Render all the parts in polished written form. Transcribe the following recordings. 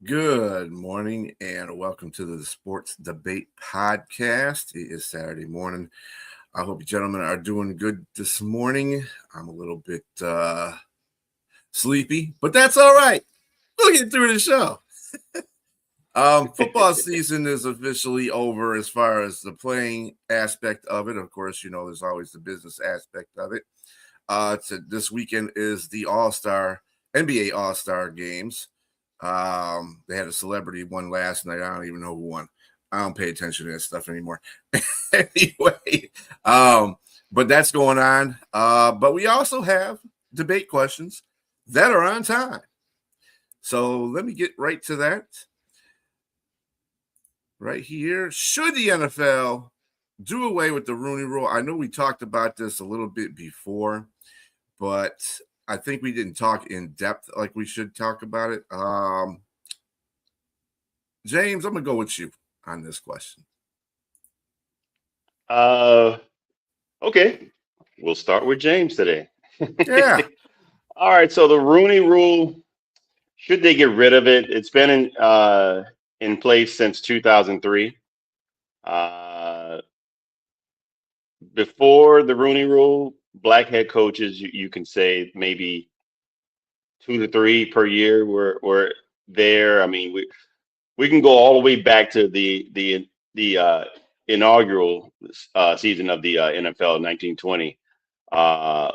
Good morning and welcome to the Sports Debate Podcast. It is Saturday morning. I hope you gentlemen are doing good this morning. I'm a little bit sleepy, but that's all right. We'll get through the show. Football season is officially over as far as the playing aspect of it. Of course, you know, there's always the business aspect of it. This weekend is the NBA All-Star games. They had a celebrity one last night. I don't even know who won. I don't pay attention to that stuff anymore. Anyway, but that's going on. But we also have debate questions that are on time. So let me get right to that. Right here. Should the NFL do away with the Rooney Rule? I know we talked about this a little bit before, but I think we didn't talk in depth like we should talk about it. James, I'm going to go with you on this question. Okay. We'll start with James today. Yeah. All right. So the Rooney Rule, should they get rid of it? It's been in place since 2003. Before the Rooney Rule, black head coaches, you can say maybe 2 to 3 per year were there. I mean, we can go all the way back to the inaugural season of the NFL in 1920,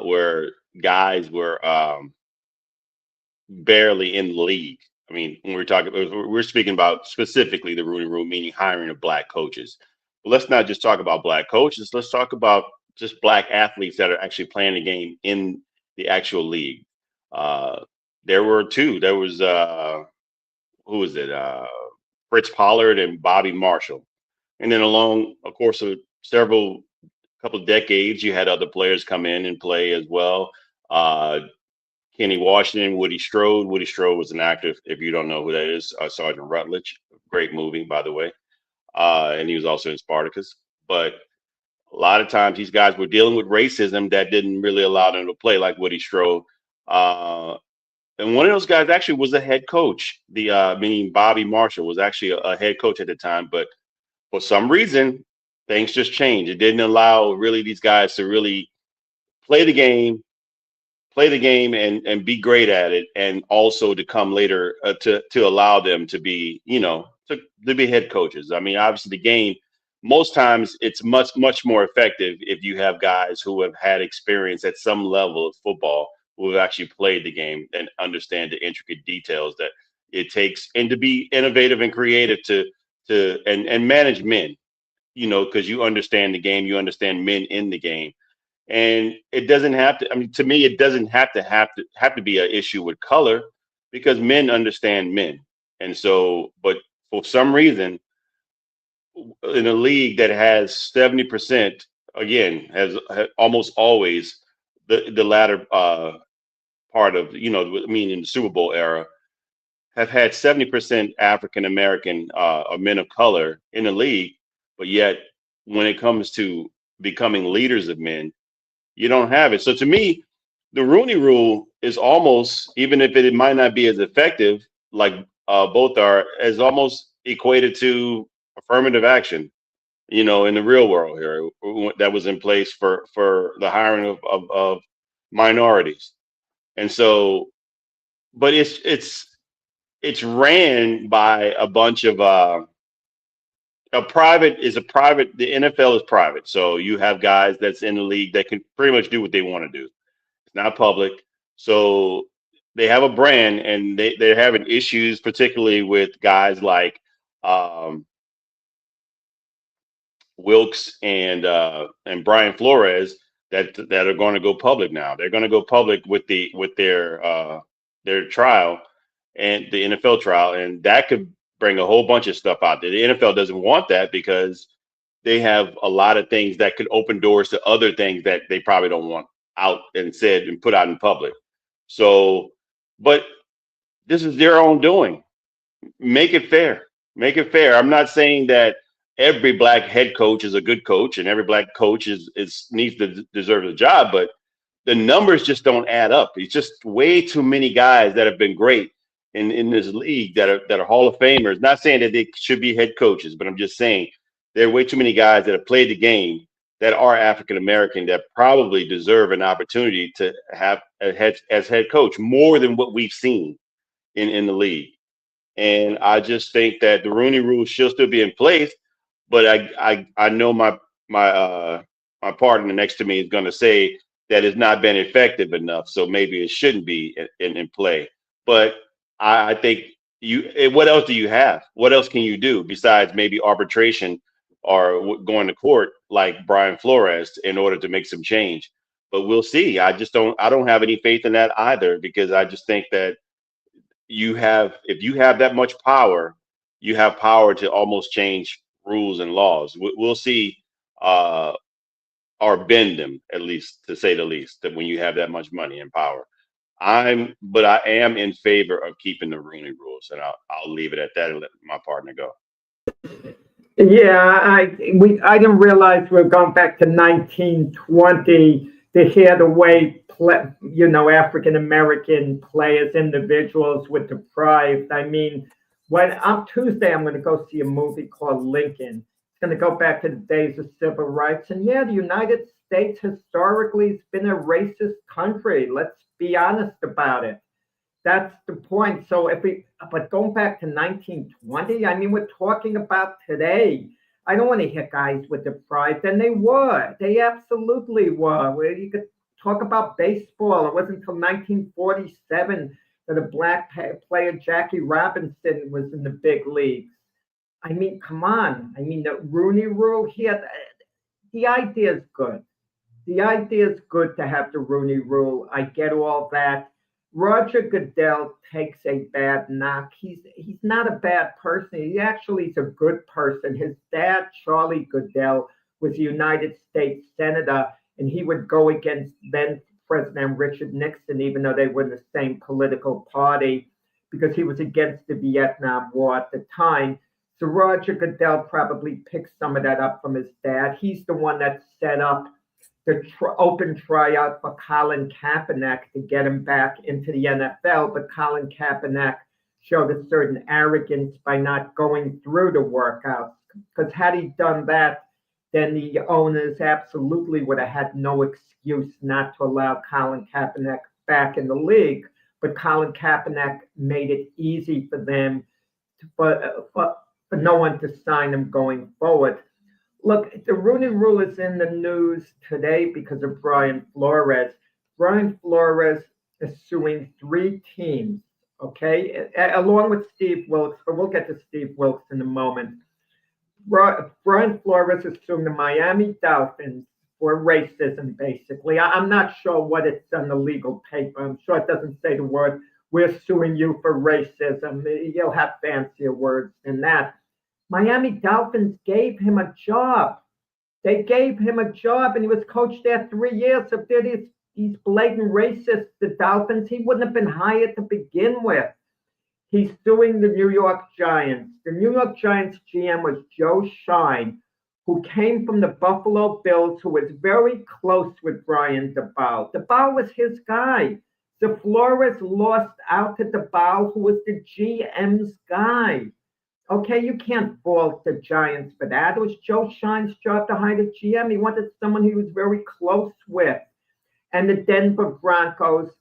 where guys were barely in the league. I mean, when we're speaking about specifically the Rooney Rule, meaning hiring of black coaches. But let's not just talk about black coaches. Let's talk about just black athletes that are actually playing the game in the actual league. There were two. There was who was it? Fritz Pollard and Bobby Marshall. And then along a course of couple of decades, you had other players come in and play as well. Kenny Washington, Woody Strode. Woody Strode was an actor, if you don't know who that is, Sergeant Rutledge. Great movie, by the way. And he was also in Spartacus. But a lot of times these guys were dealing with racism that didn't really allow them to play, like Woody Strode. And one of those guys actually was a head coach. Meaning Bobby Marshall was actually a head coach at the time. But for some reason, things just changed. It didn't allow really these guys to really play the game and be great at it, and also to come later to allow them to be, to be head coaches. I mean, obviously the game, most times it's much more effective if you have guys who have had experience at some level of football, who have actually played the game and understand the intricate details that it takes, and to be innovative and creative and manage men, because you understand the game, you understand men in the game. And it doesn't have to, I mean, to me, it doesn't have to be an issue with color, because men understand men. And so, but for some reason, in a league that has 70%, again, has almost always the latter part of, in the Super Bowl era, have had 70% African American or men of color in the league. But yet, when it comes to becoming leaders of men, you don't have it. So to me, the Rooney Rule is almost, even if it might not be as effective, like both are, as almost equated to affirmative action, in the real world here, that was in place for the hiring of minorities. And so, but it's ran by a bunch of the NFL is private. So you have guys that's in the league that can pretty much do what they want to do. It's not public. So they have a brand, and they're having issues, particularly with guys like Wilkes and Brian Flores that are going to go public now. They're going to go public with their trial, and the NFL trial, and that could bring a whole bunch of stuff out there. The NFL doesn't want that, because they have a lot of things that could open doors to other things that they probably don't want out and said and put out in public. So, but this is their own doing. Make it fair. Make it fair. I'm not saying that every black head coach is a good coach and every black coach needs to deserve the job, but the numbers just don't add up. It's just way too many guys that have been great in this league that are Hall of Famers. Not saying that they should be head coaches, but I'm just saying there are way too many guys that have played the game that are African American that probably deserve an opportunity to have as head coach more than what we've seen in the league. And I just think that the Rooney Rule should still be in place. But I know my partner next to me is going to say that it's not been effective enough, so maybe it shouldn't be in play. But I think what else do you have? What else can you do besides maybe arbitration or going to court like Brian Flores in order to make some change? But we'll see. I don't have any faith in that either, because I just think that if you have that much power, you have power to almost change rules and laws. We'll see, or bend them, at least, to say the least, that when you have that much money and power. But I am in favor of keeping the Rooney rules, and I'll leave it at that and let my partner go. Yeah, I didn't realize we're going back to 1920 to hear the way African American players, individuals were deprived. I mean, on Tuesday I'm going to go see a movie called Lincoln. It's going to go back to the days of civil rights, and yeah, the United States historically has been a racist country. Let's be honest about it. That's the point. So but going back to 1920, I mean, we're talking about today. I don't want to hear guys were deprived, and they were. They absolutely were. Where you could talk about baseball. It wasn't until 1947 that a black player, Jackie Robinson, was in the big leagues. I mean, come on. I mean, the Rooney Rule here, the idea is good. The idea is good to have the Rooney Rule. I get all that. Roger Goodell takes a bad knock. He's not a bad person. He actually is a good person. His dad, Charlie Goodell, was a United States Senator, and he would go against then President Richard Nixon, even though they were in the same political party, because he was against the Vietnam War at the time. So Roger Goodell probably picked some of that up from his dad. He's the one that set up the open tryout for Colin Kaepernick to get him back into the NFL, but Colin Kaepernick showed a certain arrogance by not going through the workouts, because had he done that, then the owners absolutely would have had no excuse not to allow Colin Kaepernick back in the league. But Colin Kaepernick made it easy for them for no one to sign him going forward. Look, the Rooney Rule is in the news today because of Brian Flores. Brian Flores is suing 3 teams, okay, along with Steve Wilkes, but we'll get to Steve Wilkes in a moment. Brian Flores is suing the Miami Dolphins for racism, basically. I'm not sure what it's on the legal paper. I'm sure it doesn't say the word, we're suing you for racism. You'll have fancier words than that. Miami Dolphins gave him a job. They gave him a job, and he was coached there 3 years. If they're these blatant racists, the Dolphins, he wouldn't have been hired to begin with. He's suing the New York Giants. The New York Giants GM was Joe Shine, who came from the Buffalo Bills, who was very close with Brian Daboll. Daboll was his guy. So Flores lost out to Daboll, who was the GM's guy. Okay, you can't fault the Giants for that. It was Joe Shine's job to hire the GM. He wanted someone he was very close with. And the Denver Broncos,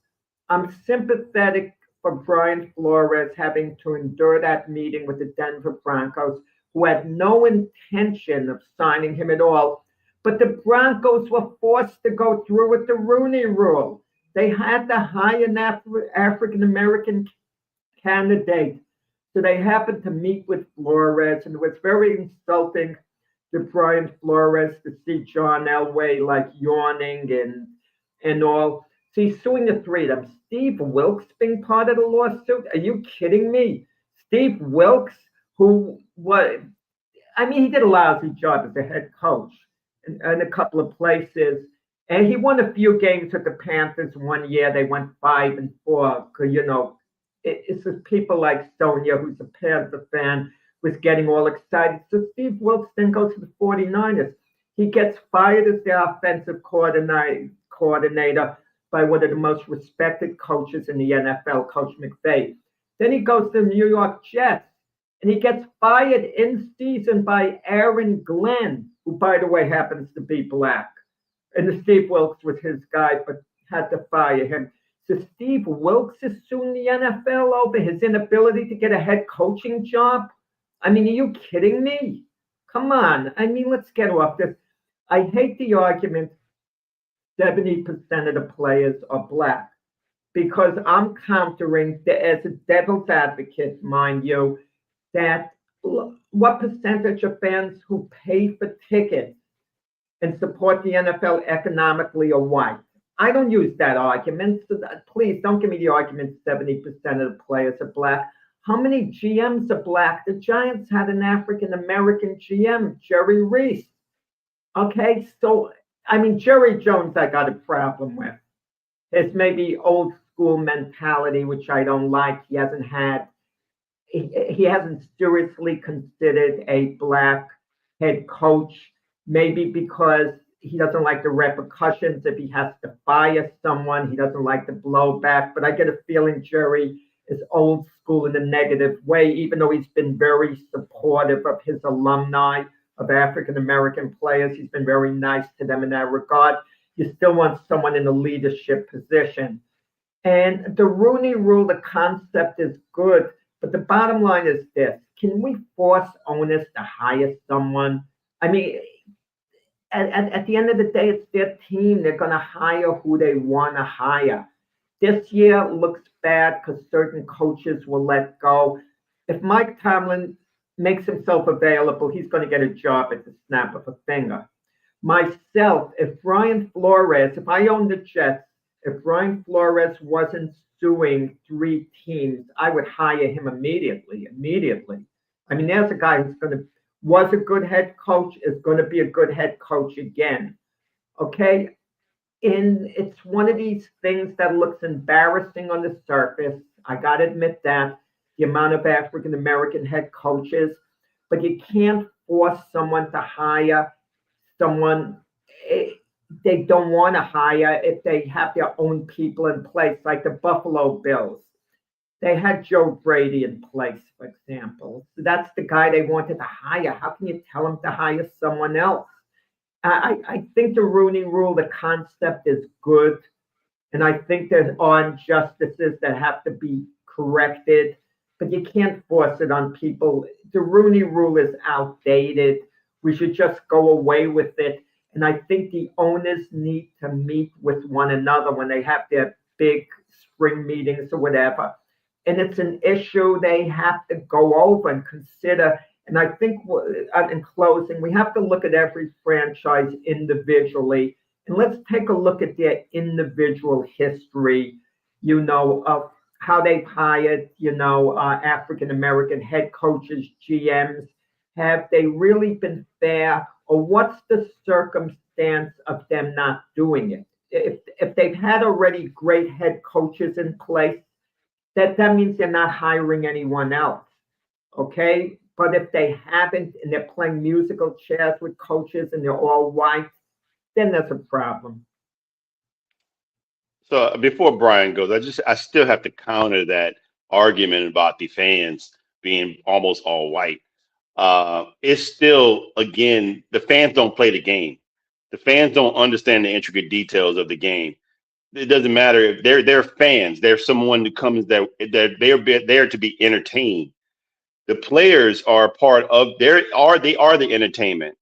I'm sympathetic for Brian Flores having to endure that meeting with the Denver Broncos, who had no intention of signing him at all. But the Broncos were forced to go through with the Rooney Rule. They had to hire an African-American candidate. So they happened to meet with Flores, and it was very insulting to Brian Flores to see John Elway like yawning and all. So he's suing the 3 of them. Steve Wilkes being part of the lawsuit? Are you kidding me? Steve Wilkes, he did a lousy job as a head coach in a couple of places. And he won a few games with the Panthers one year. They went 5-4, because, it's just people like Sonia, who's a Panther fan, was getting all excited. So Steve Wilkes then goes to the 49ers. He gets fired as the offensive coordinator by one of the most respected coaches in the NFL, Coach McVay. Then he goes to the New York Jets, and he gets fired in season by Aaron Glenn, who, by the way, happens to be black. And Steve Wilkes was his guy, but had to fire him. So Steve Wilkes is suing the NFL over his inability to get a head coaching job? I mean, are you kidding me? Come on. I mean, let's get off this. I hate the argument 70% of the players are black, because I'm countering, as a devil's advocate, mind you, that what percentage of fans who pay for tickets and support the NFL economically are white? I don't use that argument, so please don't give me the argument 70% of the players are black. How many GMs are black? The Giants had an African-American GM, Jerry Reese. Okay, so, I mean, Jerry Jones I got a problem with. His maybe old school mentality, which I don't like. He hasn't seriously considered a black head coach, maybe because he doesn't like the repercussions if he has to fire someone. He doesn't like the blowback, but I get a feeling Jerry is old school in a negative way, even though he's been very supportive of his alumni, of African-American players. He's been very nice to them in that regard. You still want someone in a leadership position. And the Rooney Rule, the concept is good, but the bottom line is this. Can we force owners to hire someone? I mean, at the end of the day, it's their team. They're going to hire who they want to hire. This year looks bad because certain coaches will let go. If Mike Tomlin makes himself available, he's going to get a job at the snap of a finger. Myself, if Brian Flores, if I owned the Jets, if Brian Flores wasn't suing 3 teams, I would hire him immediately. I mean, there's a guy who's was a good head coach, is going to be a good head coach again. Okay? And it's one of these things that looks embarrassing on the surface. I got to admit that, the amount of African-American head coaches, but you can't force someone to hire someone they don't want to hire if they have their own people in place, like the Buffalo Bills. They had Joe Brady in place, for example. So that's the guy they wanted to hire. How can you tell them to hire someone else? I think the Rooney Rule, the concept is good. And I think there's injustices that have to be corrected, but you can't force it on people. The Rooney Rule is outdated. We should just go away with it. And I think the owners need to meet with one another when they have their big spring meetings or whatever. And it's an issue they have to go over and consider. And I think in closing, we have to look at every franchise individually. And let's take a look at their individual history, of how they've hired, African-American head coaches, GMs. Have they really been fair? Or what's the circumstance of them not doing it? If they've had already great head coaches in place, that means they're not hiring anyone else, okay? But if they haven't and they're playing musical chairs with coaches and they're all white, then there's a problem. So before Brian goes, I still have to counter that argument about the fans being almost all white. It's still, again, the fans don't play the game. The fans don't understand the intricate details of the game. It doesn't matter if they're fans. They're someone who comes that they're there to be entertained. The players are part of they are the entertainment,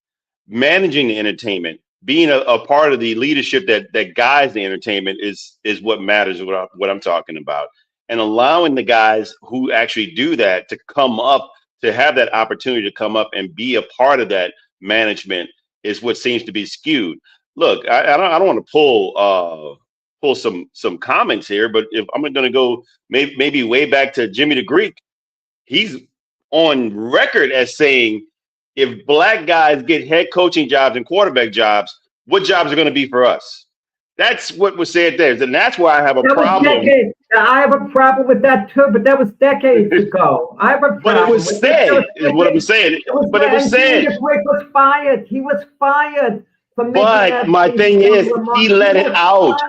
managing the entertainment, being a part of the leadership that guides the entertainment is what matters. What I'm talking about, and allowing the guys who actually do that to come up, to have that opportunity to come up and be a part of that management is what seems to be skewed. Look, I don't want to pull some comments here, but if I'm going to go maybe way back to Jimmy the Greek, he's on record as saying, if black guys get head coaching jobs and quarterback jobs, what jobs are going to be for us? That's what was said there. And that's why I have a problem. I have a problem with that too, but that was decades ago. I have a problem. But it was said, is what I'm saying. But it was said. He was fired. He was fired. But my thing is, he let it out.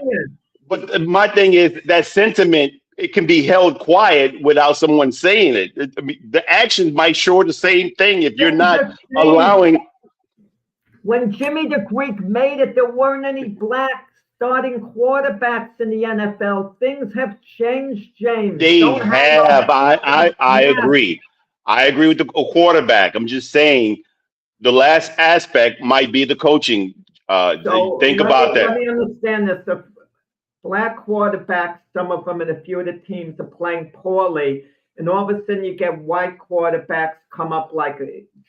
But my thing is, that sentiment it can be held quiet without someone saying it. I mean, the actions might show the same thing if you're not allowing. When Jimmy the Greek made it, there weren't any black starting quarterbacks in the NFL. Things have changed, James. They Don't have. I agree. I agree with the quarterback. I'm just saying the last aspect might be the coaching. Think about that. Let me understand this. The black quarterbacks, some of them in a few of the teams are playing poorly, and all of a sudden you get white quarterbacks come up like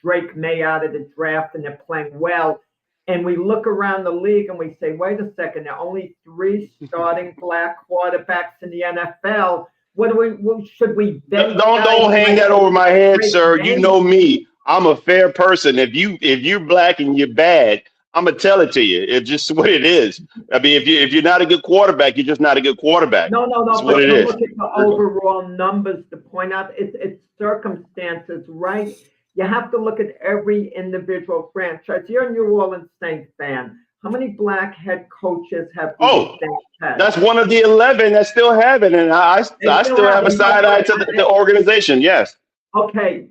Drake May out of the draft, and they're playing well. And we look around the league and we say, wait a second, there are only 3 starting black quarterbacks in the NFL. Should we then don't hang that over my head, sir. You know me. I'm a fair person. If you're black and you're bad, I'm gonna tell it to you. It's just what it is. I mean, if you're not a good quarterback, you're just not a good quarterback. No. That's But what it is. look at the overall numbers to point out it's circumstances, right? You have to look at every individual franchise. You're a New Orleans Saints fan. How many black head coaches have the Saints had? That's one of the 11 that still have it, and I still have a side eye to the organization. Yes. Okay,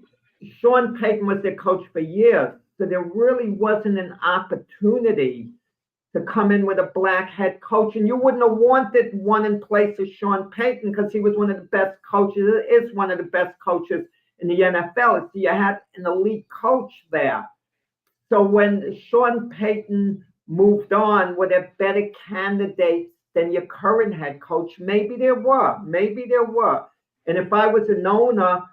Sean Payton was their coach for years, so there really wasn't an opportunity to come in with a black head coach, and you wouldn't have wanted one in place of Sean Payton because he was one of the best coaches. Is one of the best coaches in the NFL. So you had an elite coach there. So when Sean Payton moved on, were there better candidates than your current head coach? Maybe there were. And if I was an owner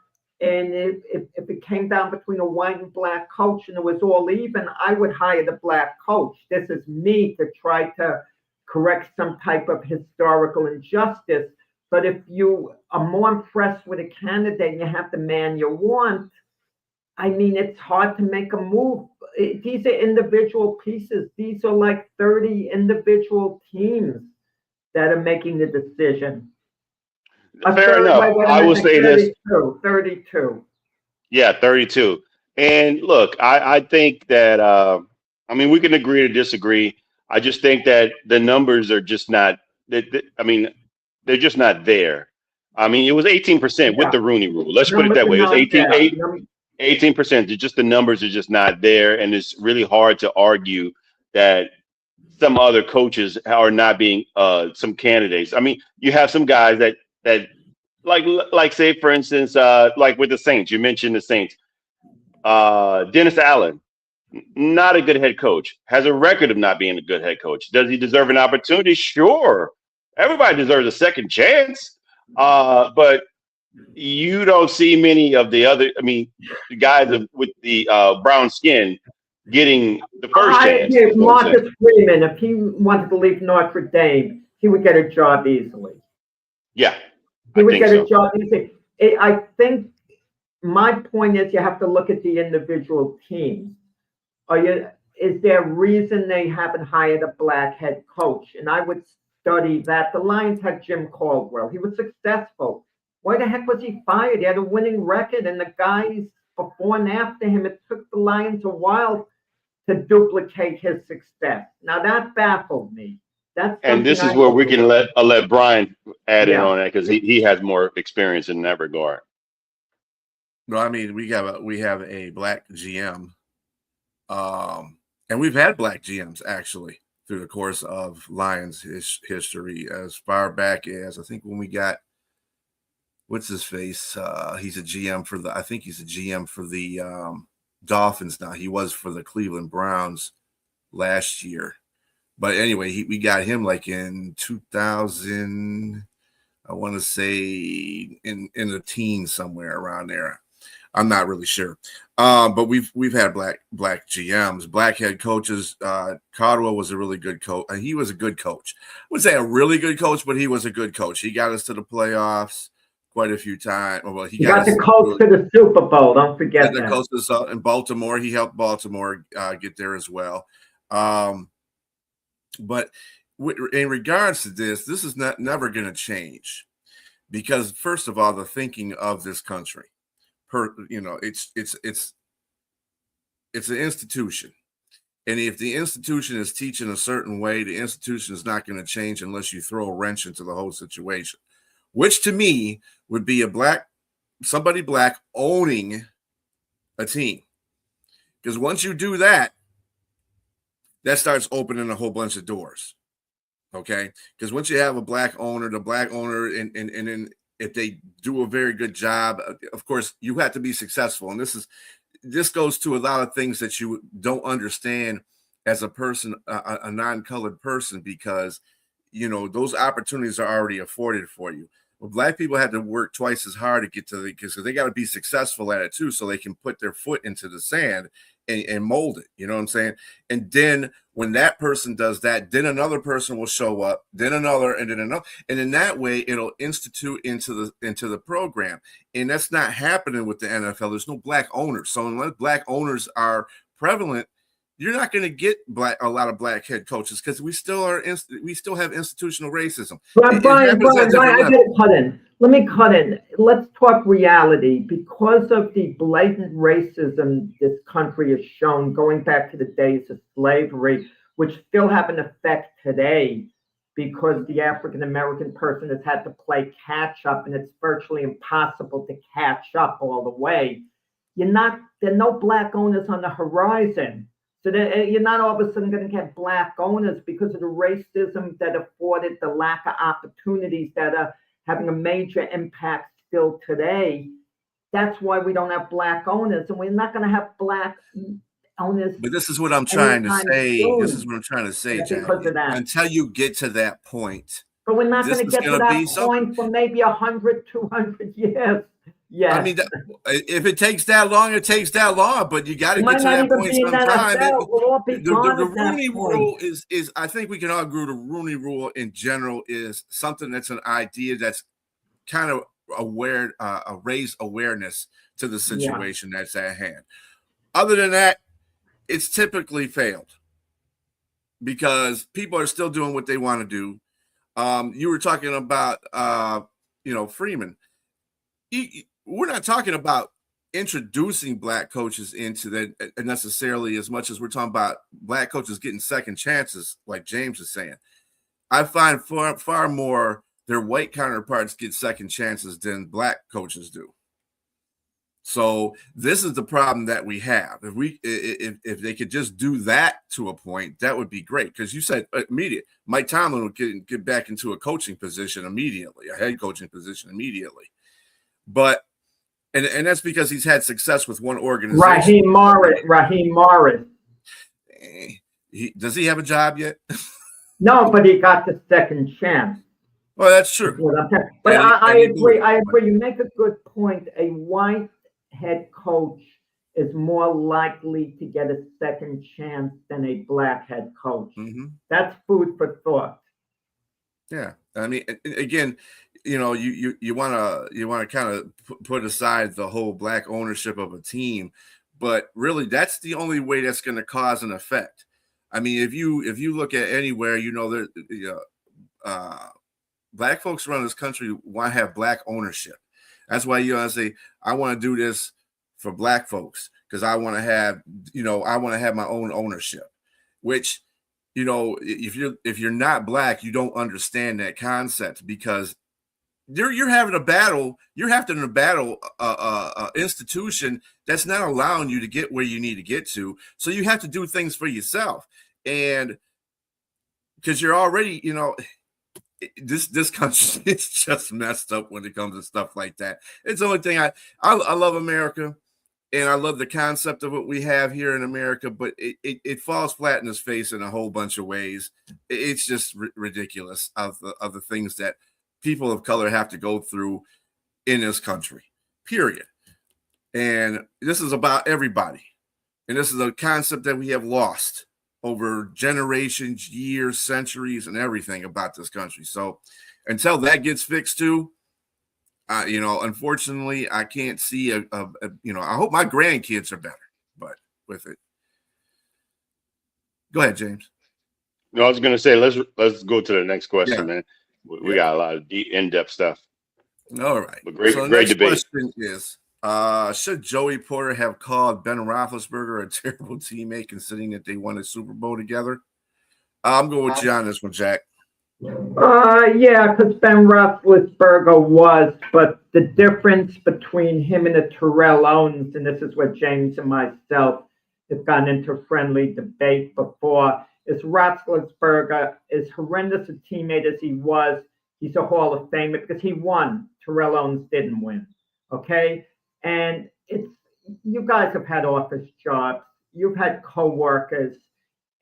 and if it came down between a white and black coach and it was all even, I would hire the black coach. This is me to try to correct some type of historical injustice. But if you are more impressed with a candidate and you have the man you want, I mean, it's hard to make a move. These are individual pieces. These are like 30 individual teams that are making the decision. Fair enough. I will say 32. Yeah, 32. And look, I think that, I mean, we can agree to disagree. I just think that the numbers are just not, I mean, they're just not there. I mean, it was 18% with the Rooney Rule. Let's put it that way. It was 18%. Just the numbers are just not there. And it's really hard to argue that some other coaches are not being some candidates. I mean, you have some guys that like say, for instance, like with the Saints, you mentioned the Saints. Dennis Allen, not a good head coach, has a record of not being a good head coach. Does he deserve an opportunity? Sure. Everybody deserves a second chance. But you don't see many of the other, I mean, the guys with the brown skin getting the first chance. Marcus Freeman, if he wanted to leave Notre Dame, he would get a job easily. Yeah. He would get a job easily. I think my point is you have to look at the individual teams. Is there a reason they haven't hired a black head coach? And I would study that. The Lions had Jim Caldwell. He was successful. Why the heck was he fired? He had a winning record, and the guys before and after him, it took the Lions a while to duplicate his success. Now that baffled me. And this is where we can let Brian add in on that because he has more experience in that regard. No, I mean we have a black GM, and we've had black GMs actually through the course of Lions history as far back as I think when we got what's his face. He's a GM for the Dolphins now. He was for the Cleveland Browns last year. But anyway, we got him like in 2000, I want to say in the teens somewhere around there. I'm not really sure. But we've had black GMs, black head coaches. Caldwell was a really good coach. He was a good coach. I wouldn't say a really good coach, but he was a good coach. He got us to the playoffs quite a few times. Well, he got the coach to the Super Bowl. Don't forget that. The coach in Baltimore. He helped Baltimore get there as well. But in regards to this is never going to change because first of all, the thinking of this country, it's an institution. And if the institution is teaching a certain way, the institution is not going to change unless you throw a wrench into the whole situation. which to me would be somebody black owning a team. Because once you do that, that starts opening a whole bunch of doors. Okay. Because once you have a black owner, and then if they do a very good job, of course, you have to be successful. And this goes to a lot of things that you don't understand as a person, a non-colored person, because, those opportunities are already afforded for you. Well, black people have to work twice as hard to get to because they got to be successful at it too, so they can put their foot into the sand and mold it. You know what I'm saying? And then when that person does that, then another person will show up, then another, and then another, and in that way, it'll institute into the program. And that's not happening with the NFL. There's no black owners, so unless black owners are prevalent, you're not going to get a lot of black head coaches because we still have institutional racism. Brian, I get cut in. Let me cut in. Let's talk reality. Because of the blatant racism this country has shown going back to the days of slavery, which still have an effect today because the African American person has had to play catch up, and it's virtually impossible to catch up all the way. There are no black owners on the horizon. So you're not all of a sudden going to get black owners because of the racism that afforded, the lack of opportunities that are having a major impact still today. That's why we don't have black owners, and we're not going to have black owners. But this is what I'm trying to say. This is what I'm trying to say, Jackie. Because of that. Until you get to that point. But we're not going to get to that point for maybe 100, 200 years. Yeah. I mean, if it takes that long, it takes that long, but you got to get to that point sometime. The Rooney Rule is, I think we can all agree, the Rooney Rule in general is something that's an idea that's kind of raise awareness to the situation that's at hand. Other than that, it's typically failed because people are still doing what they want to do. You were talking about, Freeman. We're not talking about introducing black coaches into that necessarily as much as we're talking about black coaches getting second chances, like James is saying. I find far more their white counterparts get second chances than black coaches do. So this is the problem that we have. If they could just do that to a point, that would be great. Because you said immediate. Mike Tomlin would get back into a coaching position immediately, a head coaching position immediately. But and that's because he's had success with one organization. Raheem Morris. Does he have a job yet? No, but he got the second chance. Well, that's true. But I agree. I agree. You make a good point. A white head coach is more likely to get a second chance than a black head coach. Mm-hmm. That's food for thought. Yeah, I mean, again, you want to kind of put aside the whole black ownership of a team, but really that's the only way that's going to cause an effect. I mean, if you look at anywhere, black folks around this country want to have black ownership. That's why say I want to do this for black folks because I want to have my own ownership, which if you're not black, you don't understand that concept because you're having a battle. You're having to battle institution that's not allowing you to get where you need to get to. So you have to do things for yourself, and because you're already, this country is just messed up when it comes to stuff like that. It's the only thing I love America. And I love the concept of what we have here in America, but it falls flat in its face in a whole bunch of ways. It's just ridiculous of the things that people of color have to go through in this country, period. And this is about everybody. And this is a concept that we have lost over generations, years, centuries, and everything about this country. So until that gets fixed too, unfortunately, I can't see I hope my grandkids are better, but with it. Go ahead, James. No, I was going to say, let's go to the next question, man. We got a lot of in-depth stuff. All right. But great debate. Question is, should Joey Porter have called Ben Roethlisberger a terrible teammate considering that they won a Super Bowl together? I'm going with you on this one, Jack. Yeah, because Ben Roethlisberger was, but the difference between him and the Terrell Owens, and this is what James and myself have gotten into a friendly debate before, is Roethlisberger, as horrendous a teammate as he was, he's a Hall of Famer because he won. Terrell Owens didn't win. Okay? And it's you guys have had office jobs, you've had coworkers,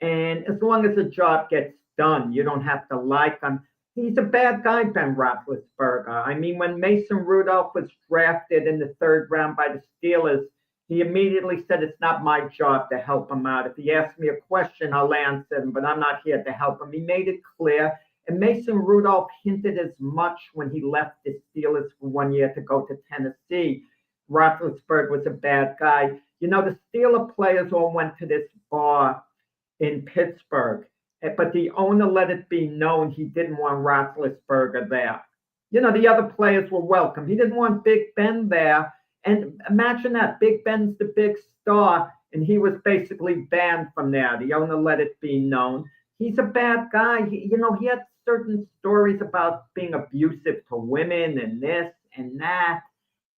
and as long as the job gets done, you don't have to like him. He's a bad guy, Ben Roethlisberger. I mean, when Mason Rudolph was drafted in the third round by the Steelers, he immediately said, "It's not my job to help him out. If he asks me a question, I'll answer him, but I'm not here to help him." He made it clear. And Mason Rudolph hinted as much when he left the Steelers for 1 year to go to Tennessee. Roethlisberger was a bad guy. You know, the Steeler players all went to this bar in Pittsburgh, but the owner let it be known he didn't want Roethlisberger there. You know, the other players were welcome. He didn't want Big Ben there. And imagine that Big Ben's the big star, and he was basically banned from there. The owner let it be known. He's a bad guy. He had certain stories about being abusive to women and this and that,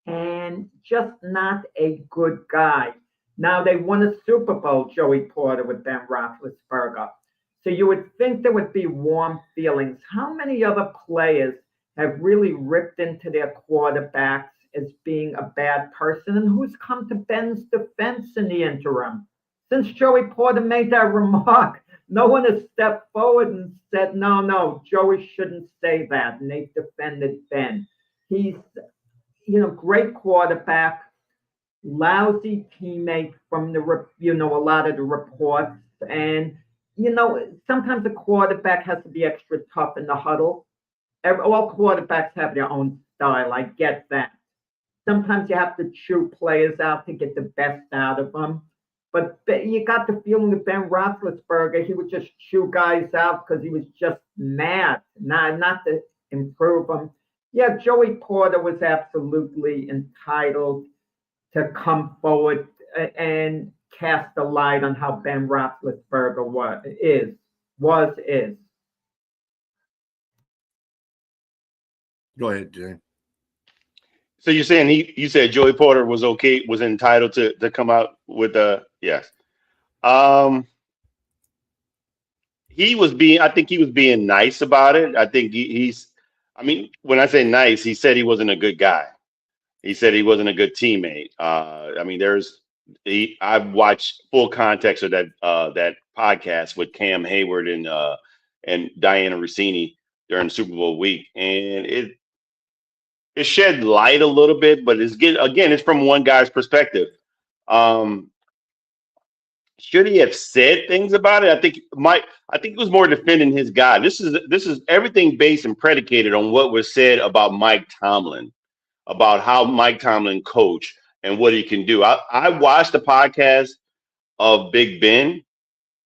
and just not a good guy. Now they won a Super Bowl, Joey Porter with Ben Roethlisberger. So you would think there would be warm feelings. How many other players have really ripped into their quarterbacks as being a bad person? And who's come to Ben's defense in the interim? Since Joey Porter made that remark, no one has stepped forward and said, no, Joey shouldn't say that. And they've defended Ben. He's, great quarterback, lousy teammate from a lot of the reports. And, sometimes a quarterback has to be extra tough in the huddle. All quarterbacks have their own style. I get that. Sometimes you have to chew players out to get the best out of them. But you got the feeling that Ben Roethlisberger, he would just chew guys out because he was just mad, not to improve them. Yeah, Joey Porter was absolutely entitled to come forward and cast a light on how Ben Roethlisberger is. Go ahead, Jay. So you're saying you said Joey Porter was entitled to come out with yes. I think he was being nice about it. I think when I say nice, he said he wasn't a good guy. He said he wasn't a good teammate. I've watched full context of that podcast with Cam Hayward and Diana Rossini during Super Bowl week, and it shed light a little bit, but it's from one guy's perspective. Should he have said things about it? I think it was more defending his guy. This is everything based and predicated on what was said about Mike Tomlin, about how Mike Tomlin coached and what he can do. I watched the podcast of Big Ben,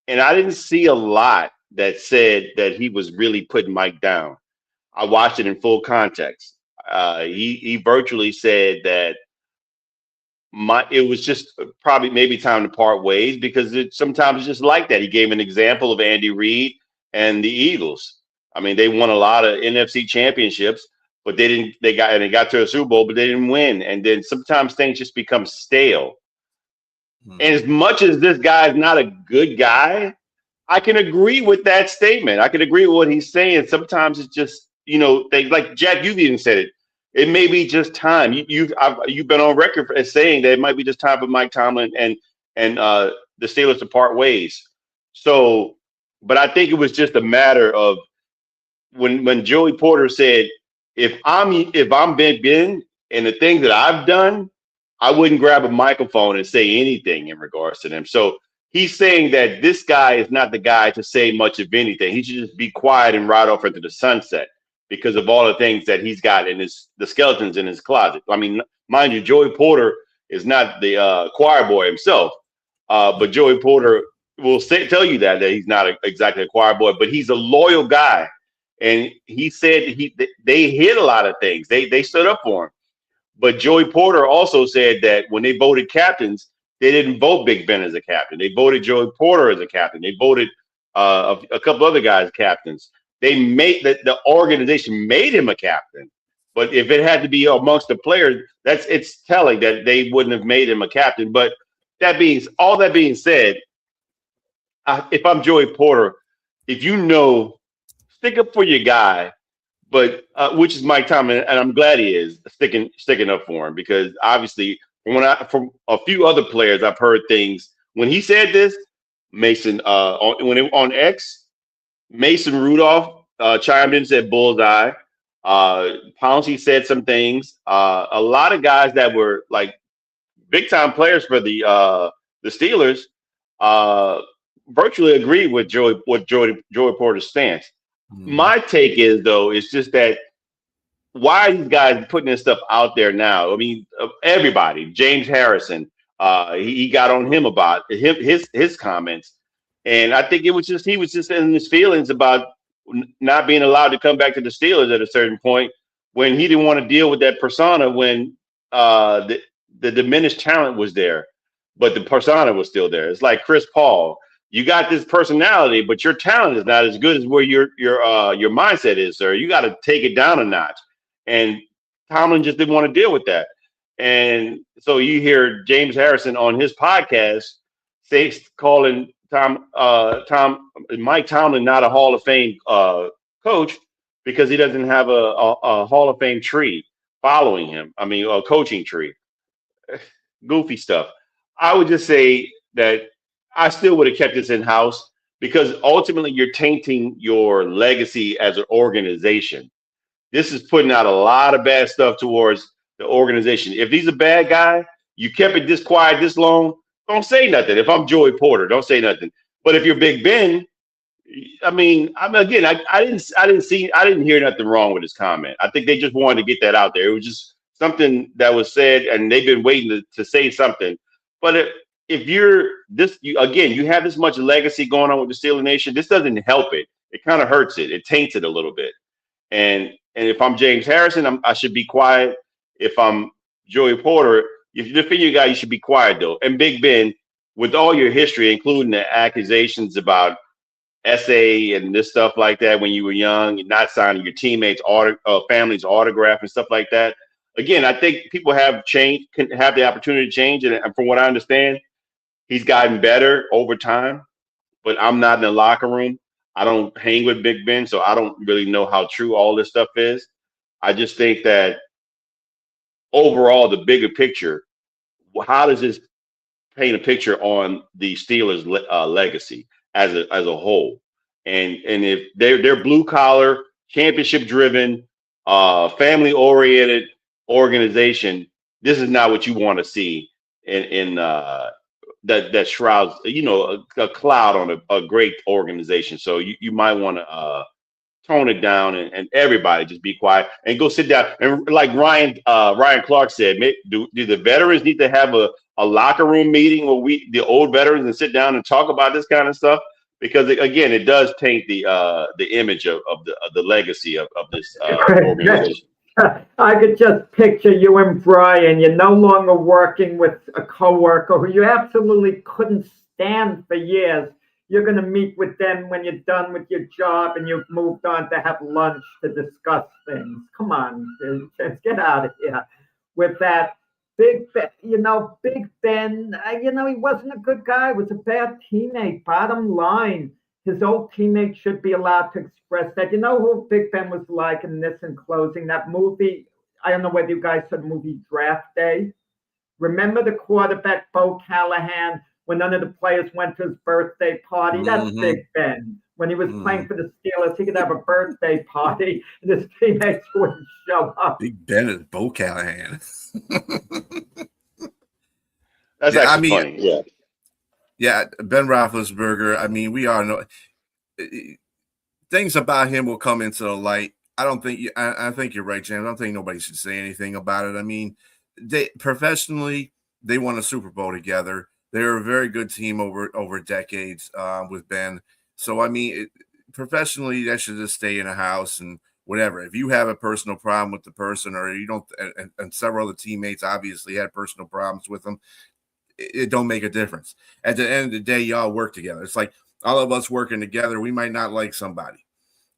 and I didn't see a lot that said that he was really putting Mike down. I watched it in full context. He virtually said that it was just probably maybe time to part ways because sometimes it's just like that. He gave an example of Andy Reid and the Eagles. I mean, they won a lot of NFC championships, but they got to a Super Bowl, but they didn't win. And then sometimes things just become stale. And as much as this guy is not a good guy, I can agree with that statement. I can agree with what he's saying. Sometimes it's just, things like Jack, you've even said it. It may be just time. You've been on record as saying that it might be just time for Mike Tomlin and the Steelers to part ways. So, but I think it was just a matter of when Joey Porter said, if I'm Big Ben and the things that I've done, I wouldn't grab a microphone and say anything in regards to them. So he's saying that this guy is not the guy to say much of anything. He should just be quiet and ride off into the sunset, because of all the things that he's got in the skeletons in his closet. I mean, mind you, Joey Porter is not the choir boy himself, but Joey Porter will tell you that he's not exactly a choir boy, but he's a loyal guy. And he said they hid a lot of things. They stood up for him. But Joey Porter also said that when they voted captains, they didn't vote Big Ben as a captain. They voted Joey Porter as a captain. They voted a couple other guys captains. the organization made him a captain. But if it had to be amongst the players, it's telling that they wouldn't have made him a captain. But all that being said, if I'm Joey Porter, if stick up for your guy, but which is Mike Tomlin, and I'm glad he is sticking up for him, because obviously from a few other players I've heard things when he said this. Mason on X, Mason Rudolph chimed in and said bullseye. Pouncey said some things. A lot of guys that were like big time players for the Steelers virtually agreed with Joey Porter's stance. My take is, though, it's just that why are these guys putting this stuff out there now? I mean, everybody, James Harrison, he got on him about his comments, and I think he was just in his feelings about not being allowed to come back to the Steelers at a certain point when he didn't want to deal with that persona when the diminished talent was there, but the persona was still there. It's like Chris Paul. You got this personality, but your talent is not as good as where your mindset is, sir. You got to take it down a notch. And Tomlin just didn't want to deal with that. And so you hear James Harrison on his podcast calling Mike Tomlin not a Hall of Fame coach because he doesn't have a Hall of Fame tree following him. I mean, a coaching tree. Goofy stuff. I would just say that I still would have kept this in-house because ultimately you're tainting your legacy as an organization. This is putting out a lot of bad stuff towards the organization. If he's a bad guy, you kept it this quiet this long, don't say nothing. If I'm Joey Porter, don't say nothing. But if you're Big Ben, I didn't hear nothing wrong with his comment. I think they just wanted to get that out there. It was just something that was said, and they've been waiting to say something. But if you're you have this much legacy going on with the Steeler Nation, this doesn't help it. It kind of hurts it. It taints it a little bit. And if I'm James Harrison, I should be quiet. If I'm Joey Porter, if you defend your guy, you should be quiet, though. And Big Ben, with all your history, including the accusations about SA and this stuff like that when you were young, and not signing your teammates' family's autograph and stuff like that. Again, I think people have changed, can have the opportunity to change. And from what I understand, he's gotten better over time. But I'm not in the locker room. I don't hang with Big Ben, so I don't really know how true all this stuff is. I just think that overall, the bigger picture, how does this paint a picture on the Steelers' legacy as a whole? And if they're blue collar, championship driven, family oriented organization, this is not what you want to see in that shrouds a cloud on a great organization. So you might want to tone it down and everybody just be quiet and go sit down. And like Ryan Clark said, do the veterans need to have a locker room meeting where the old veterans and sit down and talk about this kind of stuff? Because again, it does taint the image of the legacy of this organization. I could just picture you and Brian. You're no longer working with a coworker who you absolutely couldn't stand for years. You're going to meet with them when you're done with your job and you've moved on to have lunch to discuss things. Come on, just get out of here with that. Big Ben, Big Ben, he wasn't a good guy. He was a bad teammate. Bottom line, his old teammates should be allowed to express that. You know who Big Ben was like in this, in closing? That movie, I don't know whether you guys saw the movie Draft Day. Remember the quarterback, Bo Callahan, when none of the players went to his birthday party? That's Big Ben. When he was playing for the Steelers, he could have a birthday party, and his teammates wouldn't show up. Big Ben is Bo Callahan. That's actually funny. Yeah. Yeah, Ben Roethlisberger. I mean, we all know things about him will come into the light. I think you're right, James. I don't think nobody should say anything about it. I mean, professionally, they won a Super Bowl together. They're a very good team over decades with Ben. So, I mean, professionally, that should just stay in a house and whatever. If you have a personal problem with the person, or you don't, and several other teammates obviously had personal problems with them, it don't make a difference. At the end of the day, y'all work together. It's like all of us working together. We might not like somebody.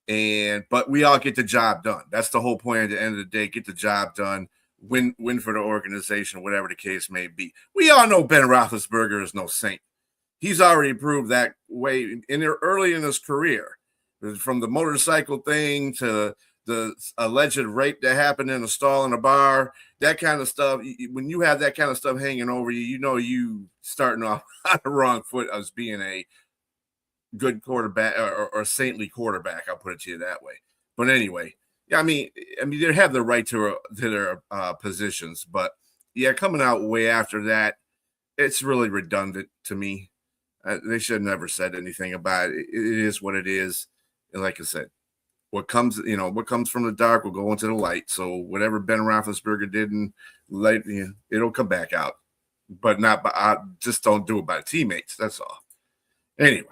But we all get the job done. That's the whole point. At the end of the day, get the job done. Win for the organization, whatever the case may be. We all know Ben Roethlisberger is no saint. He's already proved that way early in his career, from the motorcycle thing to the alleged rape that happened in a stall in a bar, that kind of stuff. When you have that kind of stuff hanging over you, you know you starting off on the wrong foot as being a good quarterback or saintly quarterback. I'll put it to you that way. But anyway, yeah, I mean, they have the right to their positions, but yeah, coming out way after that, it's really redundant to me. They should have never said anything about it. It is what it is. And like I said, what comes from the dark will go into the light. So whatever Ben Roethlisberger did in light, it'll come back out, but not by just don't do it by teammates. That's all. Anyway.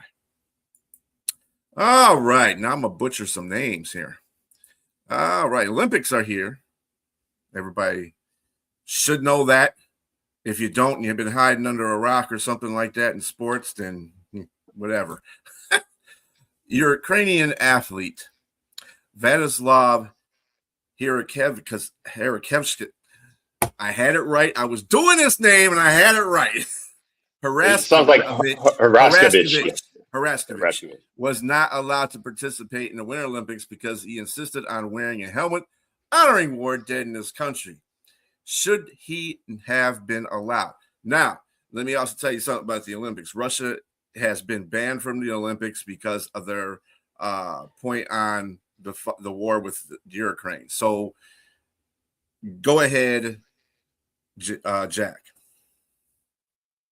All right. Now I'm going to butcher some names here. All right. Olympics are here. Everybody should know that. If you don't, and you've been hiding under a rock or something like that in sports, then whatever. Ukrainian athlete Vladislav Herakevich. I had it right. I was doing this name and I had it right. It sounds like Haraskevich. Haraskevich was not allowed to participate in the Winter Olympics because he insisted on wearing a helmet honoring war dead in his country. Should he have been allowed? Now, let me also tell you something about the Olympics. Russia has been banned from the Olympics because of their point on the war with the Ukraine. So go ahead, Jack.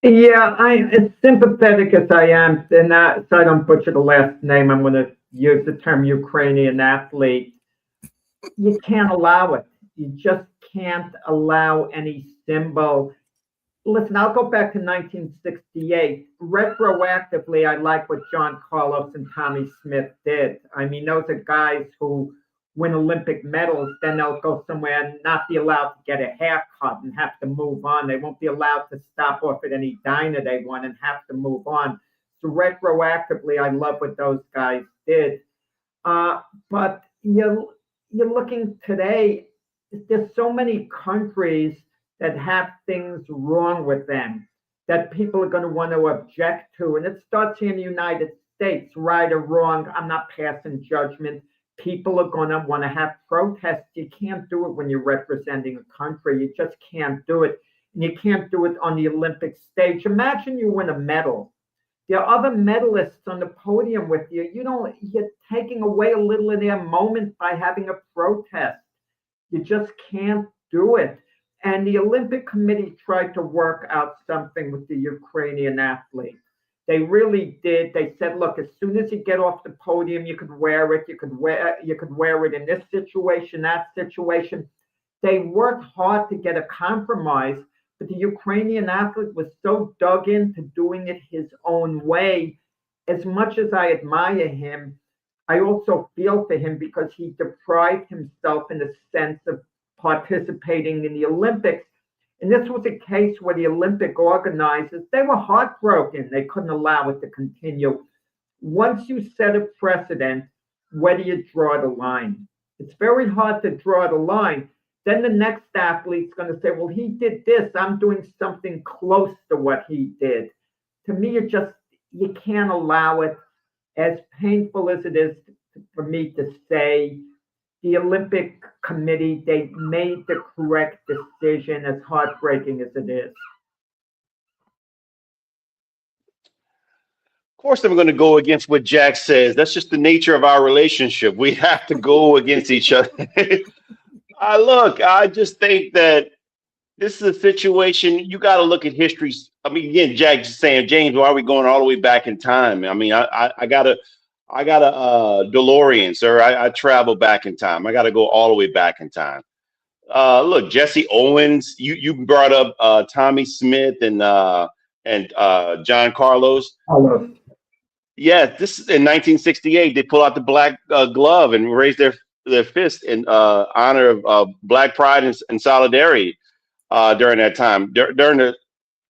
Yeah, as sympathetic as I am, and so I don't butcher the last name, I'm going to use the term Ukrainian athlete. You can't allow it. You just can't allow any symbol. Listen, I'll go back to 1968. Retroactively, I like what John Carlos and Tommy Smith did. I mean, those are guys who win Olympic medals, then they'll go somewhere and not be allowed to get a haircut and have to move on. They won't be allowed to stop off at any diner they want and have to move on. So retroactively, I love what those guys did. But you're looking today, there's so many countries that have things wrong with them that people are going to want to object to. And it starts here in the United States, right or wrong. I'm not passing judgment. People are going to want to have protests. You can't do it when you're representing a country. You just can't do it. And you can't do it on the Olympic stage. Imagine you win a medal. There are other medalists on the podium with you. You're taking away a little of their moment by having a protest. You just can't do it. And the Olympic Committee tried to work out something with the Ukrainian athlete. They really did. They said, look, as soon as you get off the podium, you could wear it. You could wear it in this situation, that situation. They worked hard to get a compromise, but the Ukrainian athlete was so dug into doing it his own way. As much as I admire him, I also feel for him because he deprived himself in a sense of participating in the Olympics. And this was a case where the Olympic organizers, they were heartbroken. They couldn't allow it to continue. Once you set a precedent, where do you draw the line? It's very hard to draw the line. Then the next athlete's going to say, well, he did this. I'm doing something close to what he did. To me, you can't allow it. As painful as it is for me to say, the Olympic Committee, they made the correct decision, as heartbreaking as it is. Of course, I'm going to go against what Jack says. That's just the nature of our relationship. We have to go against each other. I just think that this is a situation, you got to look at history. I mean, again, Jack just saying, James, why are we going all the way back in time? I mean, I got a DeLorean, sir. I travel back in time. I got to go all the way back in time. Look, Jesse Owens, you brought up Tommy Smith and John Carlos. Yeah, this is in 1968. They pull out the black glove and raise their fist in honor of Black pride and solidarity during that time, during the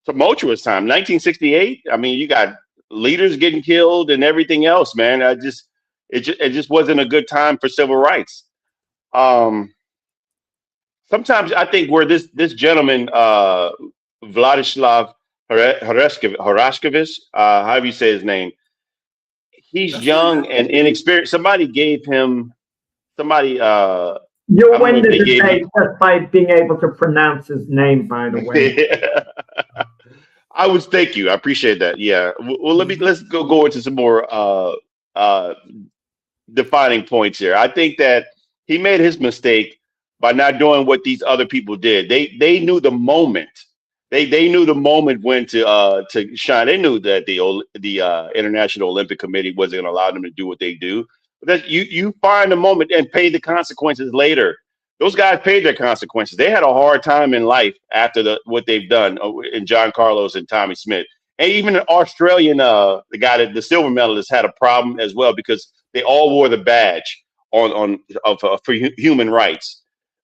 tumultuous time. 1968. I mean, you got leaders getting killed and everything else, man. it just wasn't a good time for civil rights. Sometimes I think where this gentleman Vladislav Horashkovich, however you say his name, he's That's pretty young good. and inexperienced. Somebody gave him somebody. You I don't know win if the they gave debate just by being able to pronounce his name, by the way. him. I would thank you. I appreciate that. Yeah. Well, let's go into some more uh, defining points here. I think that he made his mistake by not doing what these other people did. They knew the moment. They knew the moment when to shine. They knew that the International Olympic Committee wasn't going to allow them to do what they do. But that you find the moment and pay the consequences later. Those guys paid their consequences. They had a hard time in life after what they've done in John Carlos and Tommy Smith. And even an Australian, the guy that the silver medalist had a problem as well because they all wore the badge for human rights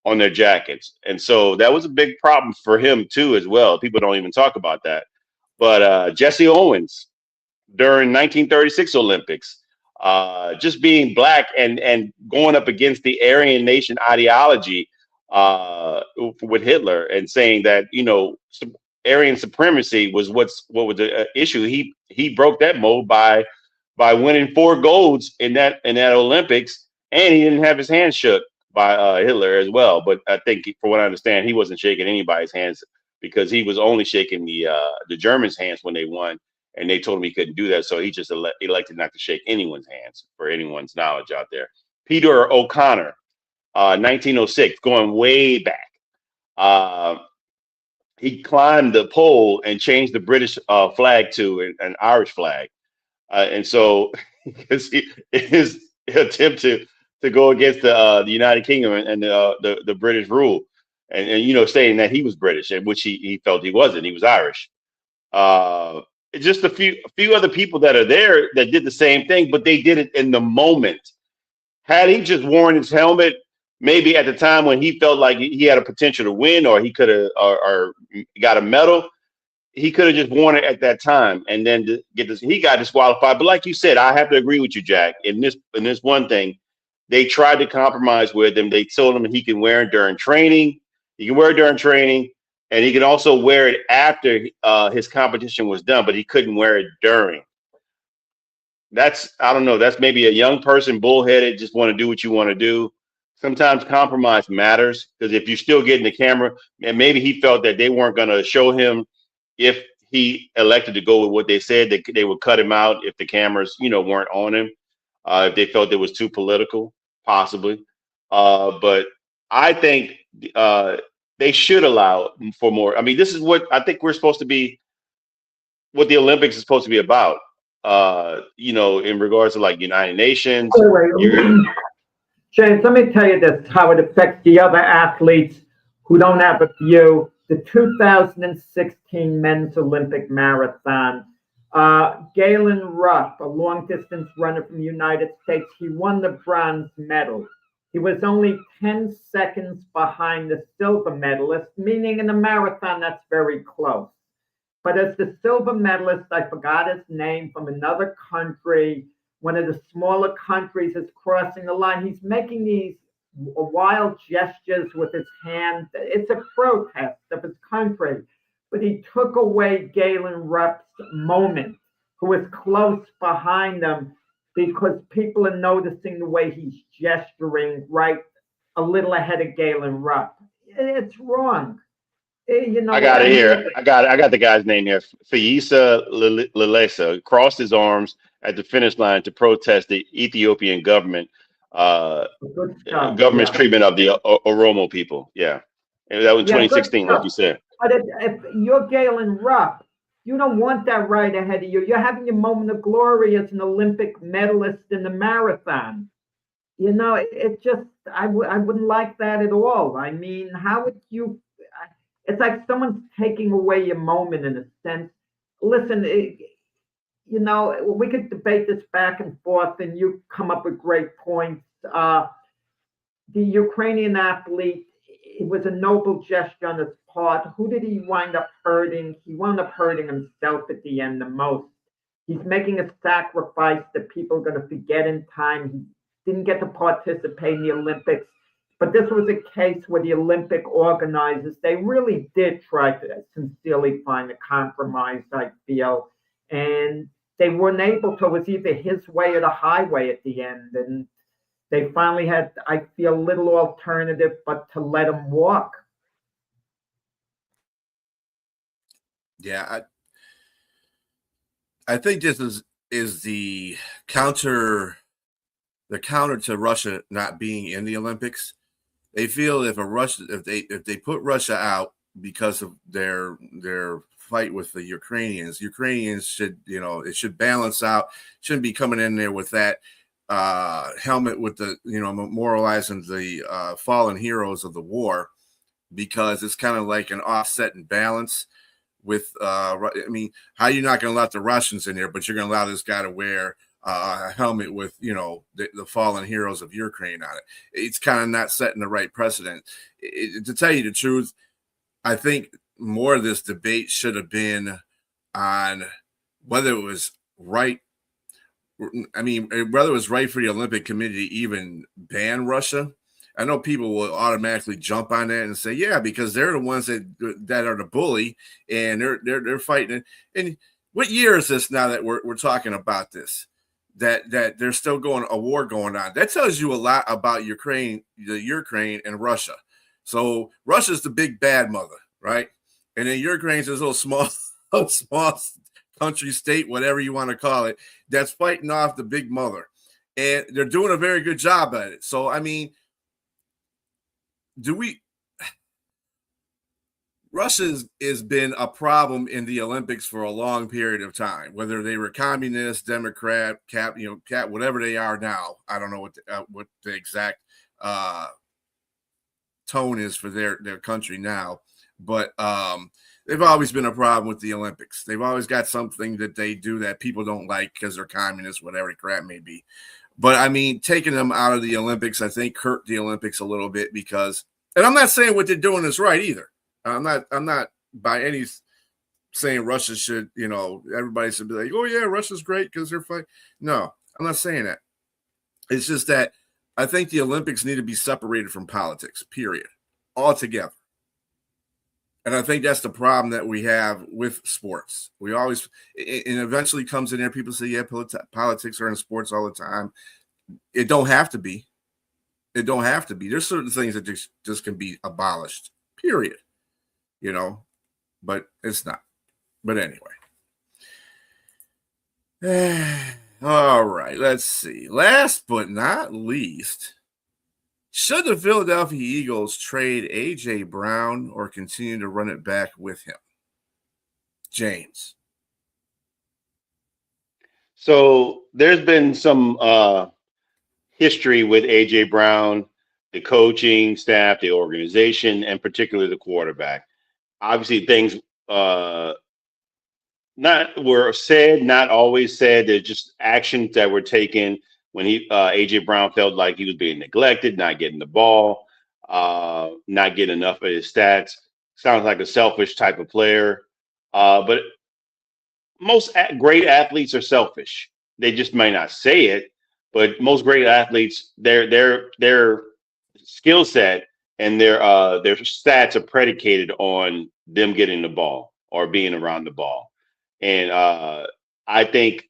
on their jackets, and so that was a big problem for him too as well. People don't even talk about that. But Jesse Owens during 1936 Olympics, just being black and going up against the Aryan Nation ideology with Hitler and saying that Aryan supremacy was what was the issue. He broke that mold by winning 4 golds in that Olympics, and he didn't have his hand shook by Hitler as well. But I think, from what I understand, he wasn't shaking anybody's hands because he was only shaking the Germans' hands when they won, and they told him he couldn't do that. So he just elected not to shake anyone's hands, for anyone's knowledge out there. Peter O'Connor, 1906, going way back. He climbed the pole and changed the British flag to an Irish flag. And so his attempt to go against the United Kingdom and the British rule, and saying that he was British, and which he felt he wasn't. He was Irish. Just a few other people that are there that did the same thing, but they did it in the moment. Had he just worn his helmet, maybe at the time when he felt like he had a potential to win, or he could have or got a medal, he could have just worn it at that time, and then to get this, he got disqualified. But like you said, I have to agree with you, Jack. In this one thing, they tried to compromise with him. They told him he can wear it during training. He can wear it during training, and he can also wear it after his competition was done, but he couldn't wear it during. I don't know. That's maybe a young person, bullheaded, just want to do what you want to do. Sometimes compromise matters, because if you're still getting the camera, and maybe he felt that they weren't going to show him if he elected to go with what they said, they would cut him out if the cameras, weren't on him. If they felt it was too political, possibly. But I think they should allow for more. I mean, this is what I think we're supposed to be, what the Olympics is supposed to be about. In regards to like United Nations. James, let me tell you this, how it affects the other athletes who don't have a view. The 2016 Men's Olympic Marathon, Galen Rupp, a long-distance runner from the United States, he won the bronze medal. He was only 10 seconds behind the silver medalist, meaning in a marathon, that's very close. But as the silver medalist, I forgot his name, from another country, one of the smaller countries, is crossing the line. He's making these wild gestures with his hand. It's a protest of his country. But he took away Galen Rupp's moment, who was close behind him, because people are noticing the way he's gesturing right a little ahead of Galen Rupp. It's wrong. I got it here. I got the guy's name here. Feyisa Lilesa crossed his arms at the finish line to protest the Ethiopian government's treatment of the Oromo people. Yeah, and that was 2016, like you said. But if you're Galen Rupp, you don't want that right ahead of you. You're having your moment of glory as an Olympic medalist in the marathon. It just, I wouldn't like that at all. I mean, how would you? It's like someone's taking away your moment in a sense. Listen, we could debate this back and forth, and you come up with great points. The Ukrainian athlete, it was a noble gesture on his part. Who did he wind up hurting? He wound up hurting himself at the end the most. he's making a sacrifice that people are going to forget in time. He didn't get to participate in the Olympics, but this was a case where the Olympic organizers, they really did try to sincerely find a compromise, I feel, and they weren't able to. It was either his way or the highway at the end, and they finally had, I feel, little alternative but to let him walk. Yeah, I think this is the counter to Russia not being in the Olympics. They feel if they put Russia out because of their fight with the Ukrainians should, it should balance out. Shouldn't be coming in there with that helmet with the, memorializing the fallen heroes of the war, because it's kind of like an offset and balance with how you're not going to let the Russians in there, but you're going to allow this guy to wear a helmet with, the fallen heroes of Ukraine on it. It's kind of not setting the right precedent. To tell you the truth, I think more of this debate should have been on whether it was right. Whether it was right for the Olympic Committee to even ban Russia. I know people will automatically jump on that and say, yeah, because they're the ones that are the bully, and they're fighting. And what year is this now that we're talking about this? That there's still a war going on. That tells you a lot about Ukraine and Russia. So Russia's the big bad mother, right? And then Ukraine's this little small country, state, whatever you want to call it, that's fighting off the big mother. And they're doing a very good job at it. So, Russia has been a problem in the Olympics for a long period of time, whether they were communist, Democrat, whatever they are now. I don't know what the exact tone is for their country now, but they've always been a problem with the Olympics. They've always got something that they do that people don't like because they're communists, whatever the crap may be. But taking them out of the Olympics, I think, hurt the Olympics a little bit because, and I'm not saying what they're doing is right either. I'm not by any saying Russia should, everybody should be like, oh yeah, Russia's great because they're fighting. No, I'm not saying that. It's just that I think the Olympics need to be separated from politics, period, altogether. And I think that's the problem that we have with sports. We always, it eventually comes in there. People say, yeah, politics are in sports all the time. It don't have to be. It don't have to be. There's certain things that just can be abolished, period. But it's not. But anyway. All right, let's see. Last but not least, should the Philadelphia Eagles trade A.J. Brown or continue to run it back with him? James. So there's been some history with A.J. Brown, the coaching staff, the organization, and particularly the quarterback. Obviously, things not were said, not always said. They're just actions that were taken when A.J. Brown felt like he was being neglected, not getting the ball, not getting enough of his stats. Sounds like a selfish type of player. But most great athletes are selfish. They just may not say it, but most great athletes, their skill set and their stats are predicated on them getting the ball or being around the ball. And I think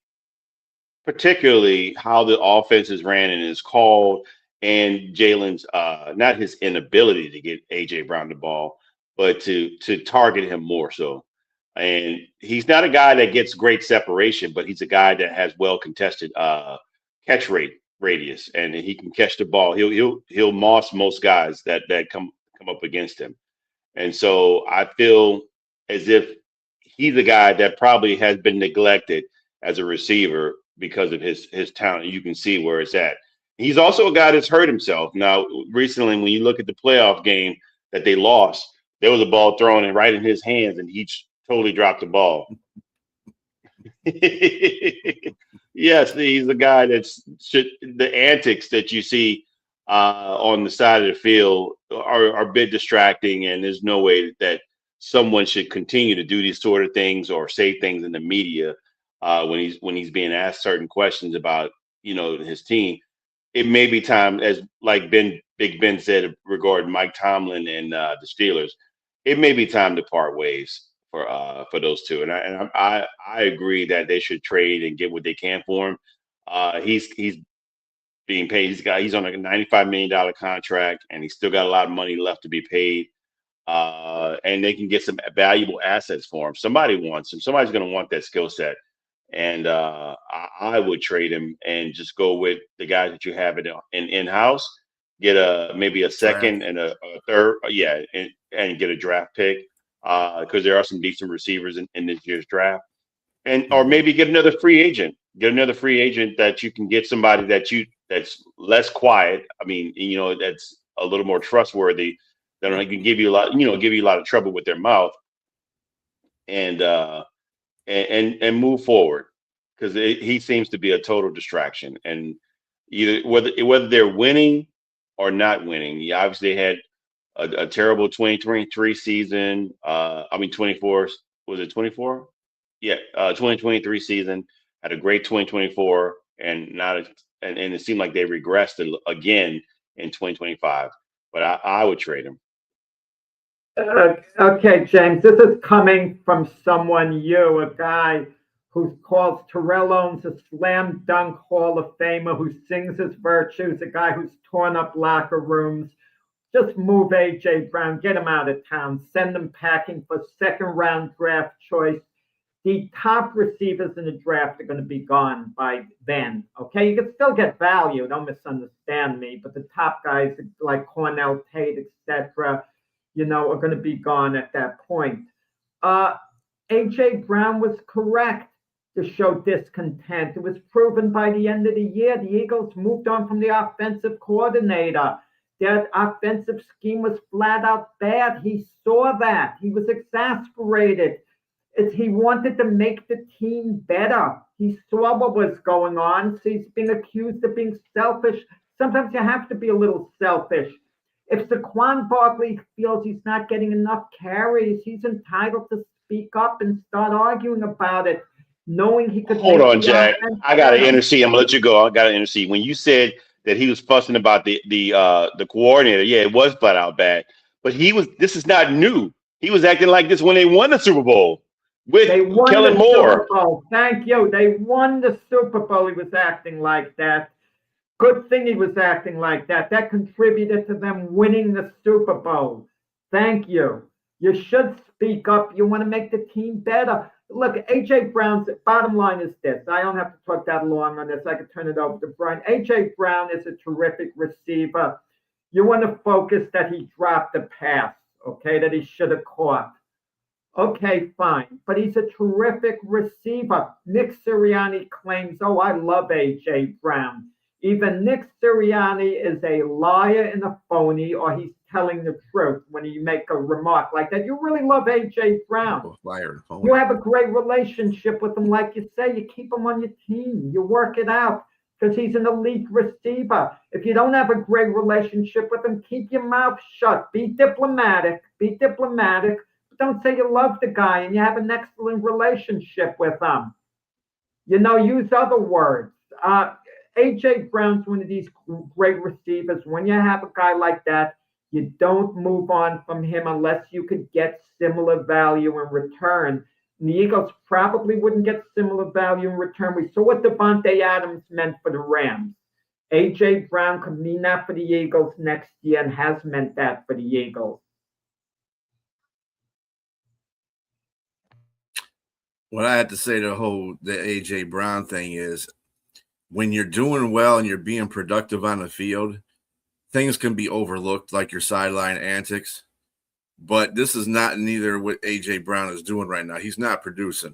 particularly how the offense is ran and is called, and Jalen's not his inability to get A.J. Brown the ball, but to target him more so. And he's not a guy that gets great separation, but he's a guy that has well contested catch radius, and he can catch the ball. He'll moss most guys that come up against him. And so I feel as if he's a guy that probably has been neglected as a receiver because of his talent. You can see where it's at. He's also a guy that's hurt himself. Now, recently, when you look at the playoff game that they lost, there was a ball thrown in right in his hands, and he totally dropped the ball. Yes, he's a guy the antics that you see on the side of the field are a bit distracting, and there's no way that someone should continue to do these sort of things or say things in the media when he's being asked certain questions about his team. It may be time, as like Big Ben said regarding Mike Tomlin and the Steelers. It may be time to part ways for those two, and I agree that they should trade and get what they can for him. He's being paid. He's on a $95 million contract, and he's still got a lot of money left to be paid. And they can get some valuable assets for him. Somebody wants him. Somebody's going to want that skill set. And I would trade him and just go with the guys that you have in-house. Get maybe a second and a third, and get a draft pick because there are some decent receivers in this year's draft, or maybe get another free agent. Get another free agent that you can get somebody that's less quiet. I mean, that's a little more trustworthy. That can give you a lot of trouble with their mouth, and move forward, because he seems to be a total distraction. And either whether they're winning or not winning, he obviously had a terrible 2023 season. 24, was it 24? Yeah, 2023 season, had a great 2024, and it seemed like they regressed again in 2025. But I would trade him. Okay, James, this is coming from a guy who calls Terrell Owens a slam dunk Hall of Famer, who sings his virtues, a guy who's torn up locker rooms. Just move A.J. Brown, get him out of town, send him packing for second-round draft choice. The top receivers in the draft are going to be gone by then, okay? You can still get value, don't misunderstand me, but the top guys like Cornell Tate, etc., are going to be gone at that point. A.J. Brown was correct to show discontent. It was proven by the end of the year. The Eagles moved on from the offensive coordinator. Their offensive scheme was flat out bad. He saw that. He was exasperated. He wanted to make the team better. He saw what was going on. So he's been accused of being selfish. Sometimes you have to be a little selfish. If Saquon Barkley feels he's not getting enough carries, he's entitled to speak up and start arguing about it, knowing he could. Hold on, Jack. I got to intercede. I'm going to let you go. I got to intercede. When you said that he was fussing about the coordinator, yeah, it was flat out bad. But this is not new. He was acting like this when they won the Super Bowl with Kellen Moore. Thank you. They won the Super Bowl. He was acting like that. Good thing he was acting like that. That contributed to them winning the Super Bowl. Thank you. You should speak up. You want to make the team better. Look, A.J. Brown's bottom line is this. I don't have to talk that long on this. I could turn it over to Brian. A.J. Brown is a terrific receiver. You want to focus that he dropped the pass, okay, that he should have caught. Okay, fine. But he's a terrific receiver. Nick Sirianni claims, I love A.J. Brown. Either Nick Sirianni is a liar and a phony, or he's telling the truth when you make a remark like that. You really love A.J. Brown. You have a great relationship with him, like you say. You keep him on your team. You work it out because he's an elite receiver. If you don't have a great relationship with him, keep your mouth shut. Be diplomatic. But don't say you love the guy and you have an excellent relationship with him. Use other words. A.J. Brown's one of these great receivers. When you have a guy like that, you don't move on from him unless you could get similar value in return. And the Eagles probably wouldn't get similar value in return. We saw what Devontae Adams meant for the Rams. A.J. Brown could mean that for the Eagles next year and has meant that for the Eagles. What I had to say to the A.J. Brown thing is, when you're doing well and you're being productive on the field, things can be overlooked, like your sideline antics. But this is neither what A.J. Brown is doing right now. He's not producing.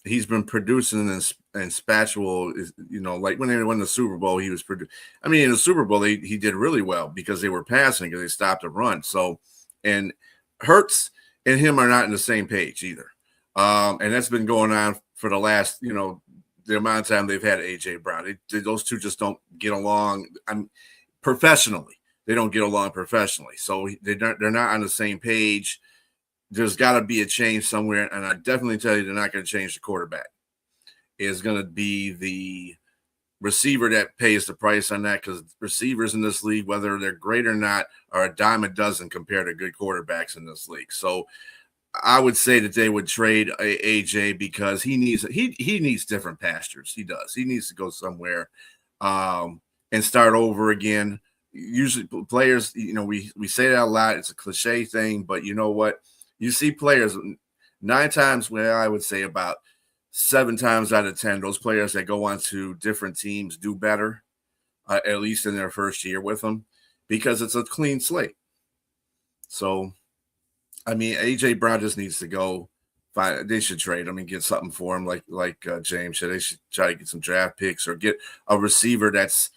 He's been producing in spatula, like when they won the Super Bowl, he was producing. I mean, in the Super Bowl, he did really well because they were passing, because they stopped the run. So, and Hurts and him are not on the same page either. And that's been going on for the last, the amount of time they've had A.J. Brown. Those two just don't get along professionally. They don't get along professionally. So they're not on the same page. there's got to be a change somewhere, and I definitely tell you they're not going to change the quarterback. It's going to be the receiver that pays the price on that, because receivers in this league, whether they're great or not, are a dime a dozen compared to good quarterbacks in this league. So I would say that they would trade AJ because he needs different pastures. He does. He needs to go somewhere and start over again. Usually players, we say that a lot. It's a cliche thing, but you know what? You see players 9 times, well, I would say about 7 times out of 10, those players that go on to different teams do better, at least in their first year with them, because it's a clean slate. So, I mean, AJ Brown just needs to go. They should trade him and get something for him, like James said. They should try to get some draft picks or get a receiver that's,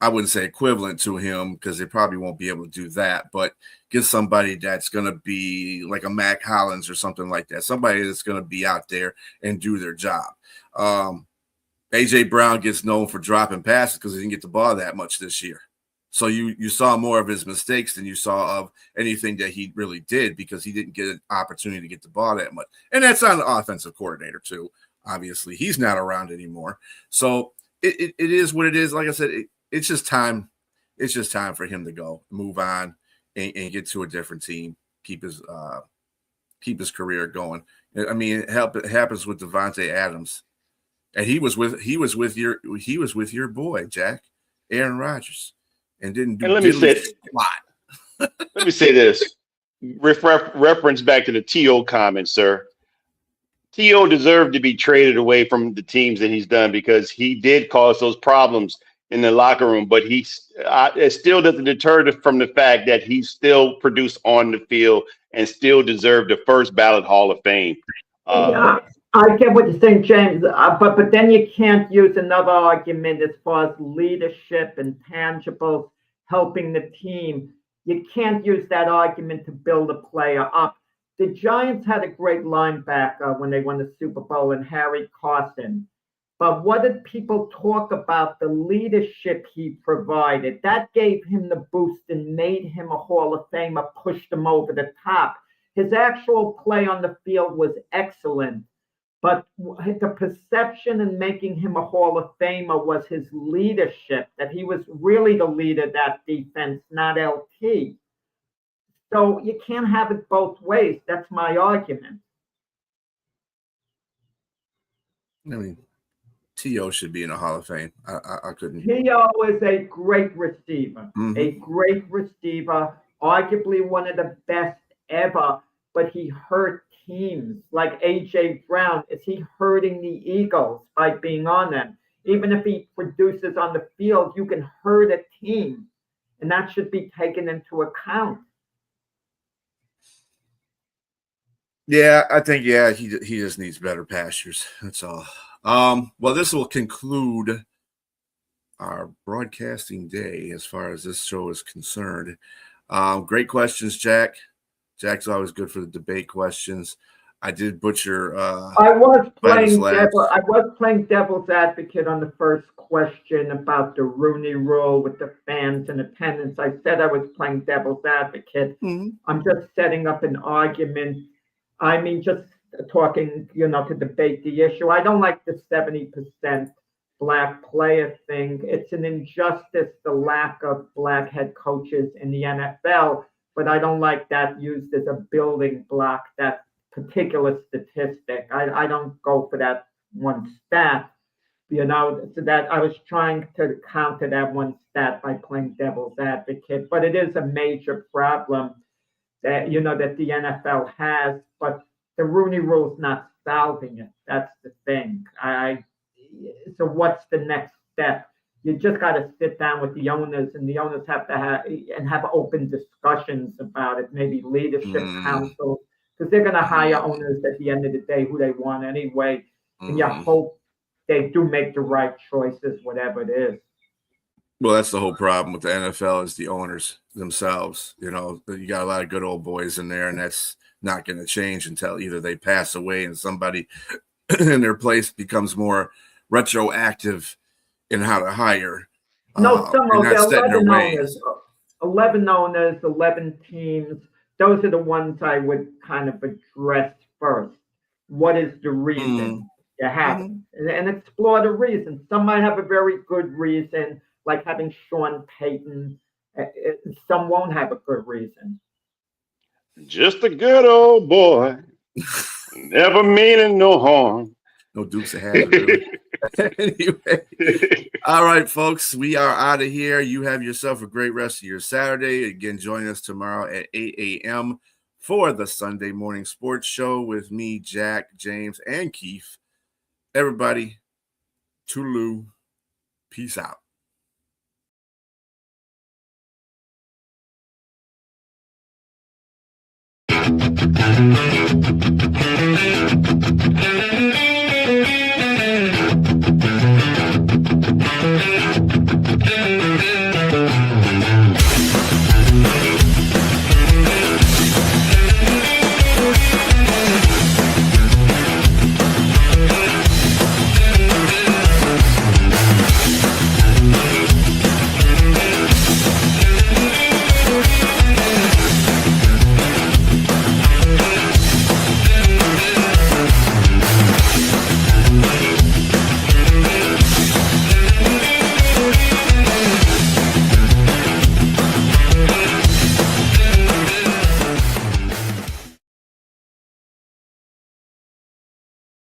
I wouldn't say equivalent to him, because they probably won't be able to do that, but get somebody that's going to be like a Mac Hollins or something like that, somebody that's going to be out there and do their job. AJ Brown gets known for dropping passes because he didn't get the ball that much this year. So you saw more of his mistakes than you saw of anything that he really did, because he didn't get an opportunity to get the ball that much. And that's on the offensive coordinator too. Obviously, he's not around anymore. So it is what it is. Like I said, it's just time. It's just time for him to go, move on, and get to a different team. Keep his career going. I mean, it happens with Devontae Adams, and he was with your boy Jack, Aaron Rodgers, and didn't do. And let me say this. Reference back to the T.O. comment, sir. T.O. deserved to be traded away from the teams that he's done, because he did cause those problems in the locker room, but it still doesn't deter from the fact that he still produced on the field and still deserved the first ballot Hall of Fame. Yeah, I get what you're saying, James, but then you can't use another argument as far as leadership and tangibles helping the team. You can't use that argument to build a player up. The Giants had a great linebacker when they won the Super Bowl, and Harry Carson. But what did people talk about? The leadership he provided. That gave him the boost and made him a Hall of Famer, pushed him over the top. His actual play on the field was excellent, but the perception in making him a Hall of Famer was his leadership, that he was really the leader of that defense, not LT. So you can't have it both ways. That's my argument. I mean, T.O. should be in a Hall of Fame. I couldn't. T.O. is a great receiver, Mm-hmm. a great receiver, arguably one of the best ever, but he hurt teams like A.J. Brown. Is he hurting the Eagles by being on them? Even if he produces on the field, you can hurt a team, and that should be taken into account. Yeah, I think, he just needs better pastures. That's all. Well, this will conclude our broadcasting day as far as this show is concerned. Great questions, Jack. Jack's always good for the debate questions. I did butcher. I was playing devil's advocate on the first question about the Rooney Rule with the fans and attendance. I said I was playing devil's advocate. Mm-hmm. I'm just setting up an argument. I mean, just talking, to debate the issue. I don't like the 70% black player thing. It's an injustice, the lack of black head coaches in the NFL, but I don't like that used as a building block, that particular statistic. I don't go for that one stat, so that I was trying to counter that one stat by playing devil's advocate, but it is a major problem that, that the NFL has, but the Rooney Rule is not solving it. That's the thing. So what's the next step? You just got to sit down with the owners, and the owners have to have open discussions about it, maybe leadership councils, because they're going to hire owners at the end of the day who they want anyway. And you hope they do make the right choices, whatever it is. Well, that's the whole problem with the NFL is the owners themselves. You got a lot of good old boys in there, and that's not going to change until either they pass away and somebody in their place becomes more retroactive in how to hire. No, some of the 11 owners, 11 teams. those are the ones I would kind of address first. What is the reason you have it? And explore the reason. Some might have a very good reason, like having Sean Payton. Some won't have a good reason. Just a good old boy, never meaning no harm. No Dukes of Hazzard, really. Anyway, all right, folks, we are out of here. You have yourself a great rest of your Saturday. Again, join us tomorrow at 8 a.m. for the Sunday Morning Sports Show with me, Jack, James, and Keith. Everybody, toodaloo. Peace out.